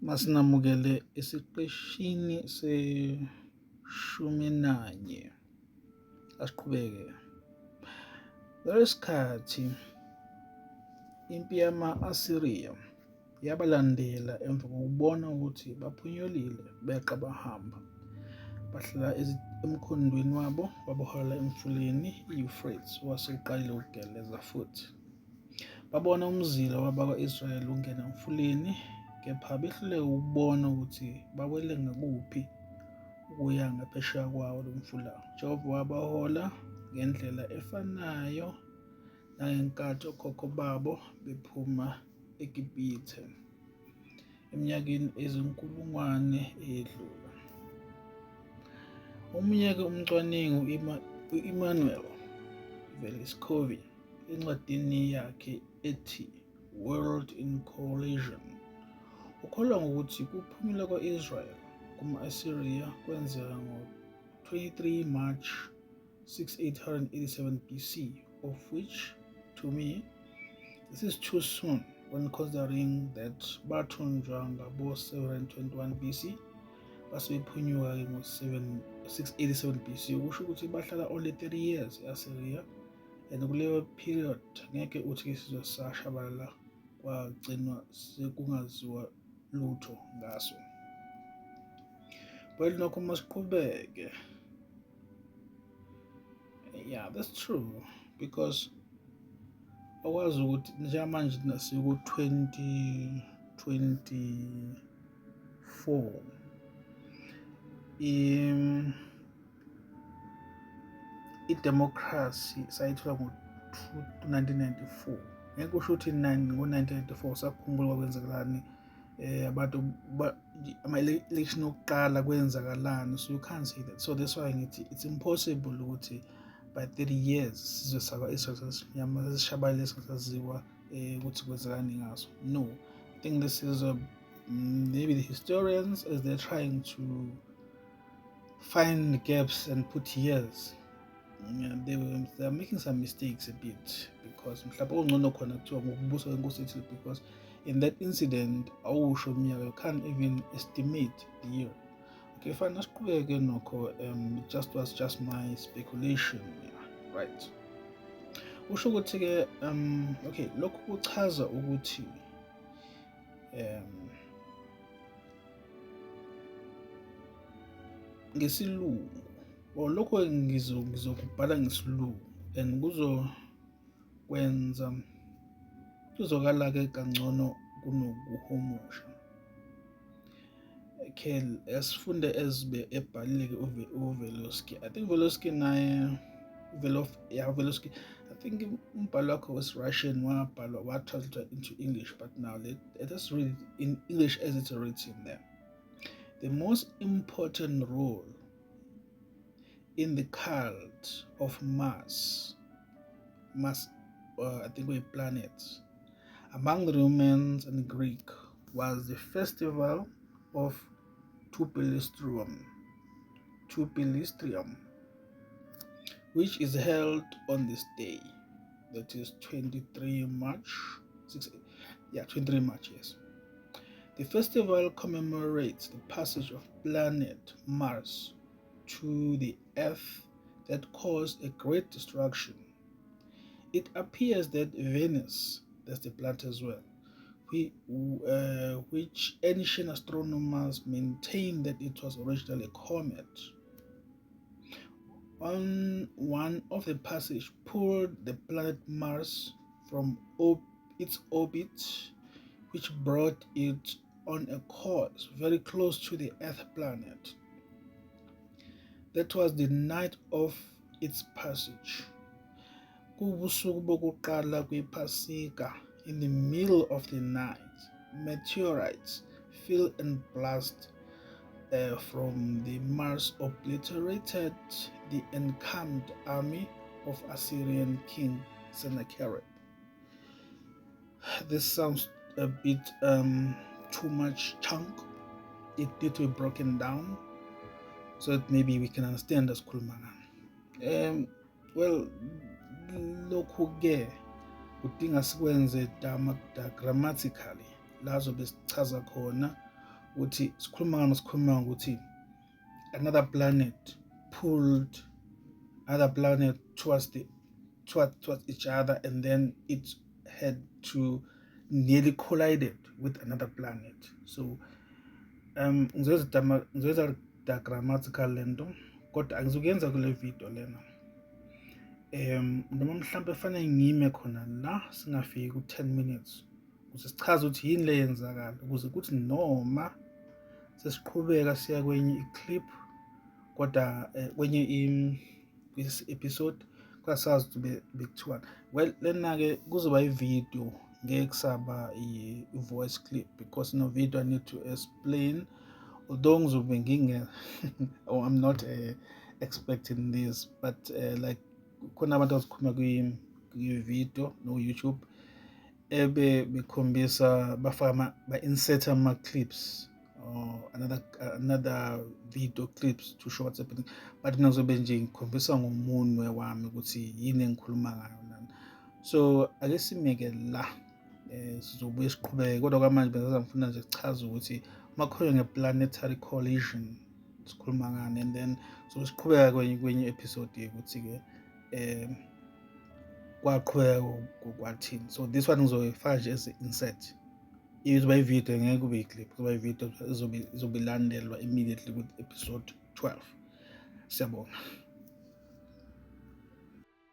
Masinamukele esiqeshini se-11. Asiqhubeke. Ngalesikhathi impi yama-Asiriya yabalandela emva kokubona ukuthi baphunyolile beqa bahamba, bahlala emkhondweni wabo babaholela emfuleni i-Euphrates wase uqalile ukugeleza futhi. Babona umzila wabakwa-Israyeli ungena emfuleni, kepha behluleka ukubona ukuthi bawele ngakuphi ukuya ngaphesheya kwawo lo mfula. Jehova wabahola ngendlela efanayo nangenkathi okhokho babo bephuma eGibhithe eminyakeni ezinkulungwane eyedlule. Omunye-ke umcwaningi u-Emanuel Veličković encwadini yakhe ethi World in Collision ukholwa ngokuthi ukuphumula kwa-Israyeli kuma-Asiriya kwenzeka ngo-23 March 6887 BC, of which, to me, this is too soon when considering that bathunjwa ngabo-721 BC base bephunyuka ngo-687 BC, ukusho ukuthi bahlala only 30 years e-Asiriya, and kuleyo period ngeke uthi isizwe sashabalala kwagcinwa sekungaziwa lutho ngaso. But nokho masiqhubeke. Yeah, that's true, because akwazi ukuthi njengamanje siku-2024 idemocracy sayithola ngo-1994. Ngeke kusho ukuthi ngo-1994 sakhumbula kwenzakalani abantu ama-election okuqala kwenzakalani, so you can't say that. So that's why ngithi it's impossible ukuthi by 30 years sizwe sakwa-Israel sesishabalele singasaziwa ukuthi kwenzakalani ngaso. No, I think this is maybe the historians, as they're trying to find gaps and put years, they're making some mistakes a bit, because mhlawumbe ongcono khona kuthiwa ngokubusa kwenkosi ethile, because in that incident awusho umnyaka, you can't even estimate the year. Okay, fine, asiqhubeke nokho. It was just my speculation, yeah, right. Usho ukuthi-ke okay, lokhu kuchaza ukuthi ngesilungu, or lokho ngizokubhala ngesilungu, and kuzokala-ke kangcono kunokuhumusha. Okay, asifunde ezibe ebhalile uVeličković. I think Veličković, I think umbhalo wakhe was Russian, watranslated into English, but now let us read it in English as it's written there. The most important role in the cult of Mars, I think, were planets, among the Romans and Greek, was the festival of Tupilistrum, which is held on this day, that is 23 March, yes. The festival commemorates the passage of planet Mars to the Earth that caused a great destruction. It appears that Venus, that's the planet as well, which ancient astronomers maintain that it was originally a comet. On one of the passage pulled the planet Mars from its orbit, which brought it on a course very close to the Earth planet. That was the night of its passage. Kubusuku bokuqala kwePhasika, in the middle of the night, meteorites fell and blast from the Mars obliterated the encamped army of Assyrian King Sennacherib. This sounds a bit too much chunk. It need to be broken down so that maybe we can understand as khuluma. Well, lokhu-ke kudinga sikwenze grammatically la zobe sichaza khona ukuthi sikhuluma ukuthi another planet pulled other planet towards each other, and then it had to nearly collided with another planet. So ngizoyenza diagrammatical lento, kodwa angizokuyenza kule video lena. Noma mhlawumbe efanele ngime khona la singafiki ku-10 minutes ukuze sichaze ukuthi yini le yenzakala, ukuze kuthi noma sesiqhubeka siya kwenye i-clip kodwa kwenye episode kwasazi ukuthi bekuthiwani. Well, lena-ke kuzoba i-video, ngeke kusaba i-voice clip, because no video I need to explain, although ngizobe I'm not expecting this, but like khona abantu abazikhuluma kwi-video no YouTube bekhombisa ba-insert ama-clips or another video clips to show what's happening, but mina ngizobe nje ngikhombisa ngomunwe wami ukuthi yini engikhuluma ngayo nani. So ake simeke la sizobuye siqhubeke, kodwa kwamanje benza ngifuna nje sichaze ukuthi uma kukhona nge-planetary collision sikhuluma ngani, and then so siqhubeka kwenye episode ukuthi-ke kwaqhubeka kwathini. So this one ngizoyifaka nje as insert, izoba i-video, ngeke kube i-clip, kuzoba i-video izobe ilandelwa immediately with episode 12. Siyabonga.